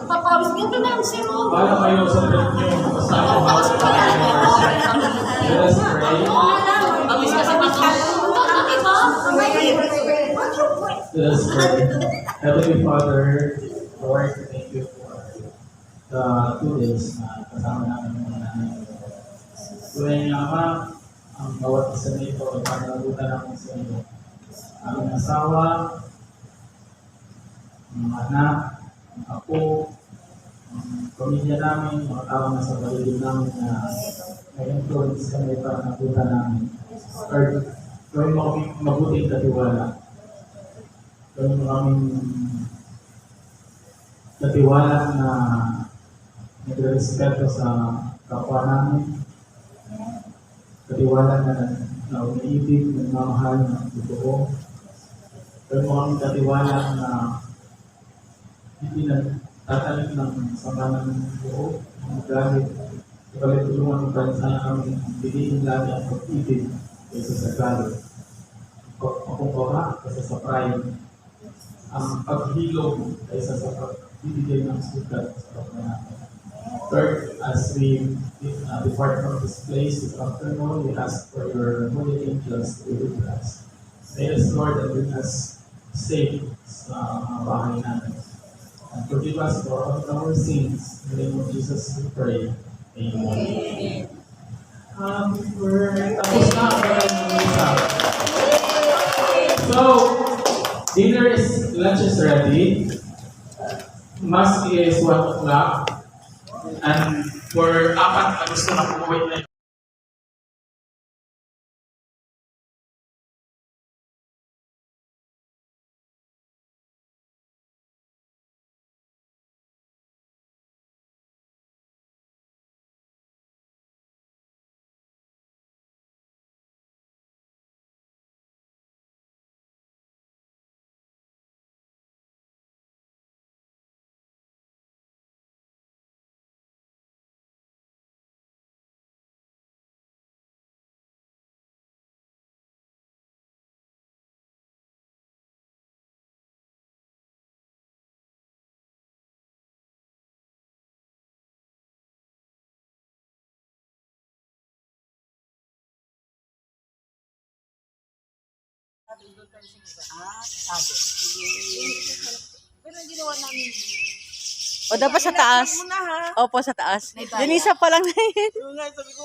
Papawis dito na ang siro. Paano kayo sa trip nyo? Kasama ba sa Let us pray. Pawis kasi pasok. Let us pray. Heavenly Father, Lord, thank you for the 2 days na kasama namin ng mga nanay. Tuwing Ama, ang bawat isa nito ay pananagutan namin sa iyo. Aming asawa, ang mga anak, ang apo, ang pamilya namin, mga tao na sa paligid namin na may influence kami para nagutan namin. Lord, gawin mo kaming mabuting katiwala. Gawin mo kaming katiwala na nagre-respeto sa kapwa namin. Katiwala na umiibig, nagmamahal ng totoo. Gawin mo kaming katiwala na hindi na tatanim ng sama ng buo, ng galit. Ikalit tulungan mo tayo sana kami bigyan lagi ang pag-ibig kaysa sa galit. Pagkumpara kaysa sa pride. Ang paghilom kaysa sa pagbibigay ng sugat sa kapwa natin. Third, as we depart from this place this afternoon, we ask for your holy angels to be with us. May us, Lord, and bring us safe sa mga bahay natin. And forgive us for all our sins. In the name of Jesus we pray. Amen. Tapos na ang isa. So, lunch is ready. Mass is 1 o'clock. And for apat na gusto na pumuwi na Pero ginawa namin. O dapat sa taas. Opo, sa taas. Yung isa pa lang na yun. Yung nga, sabi ko,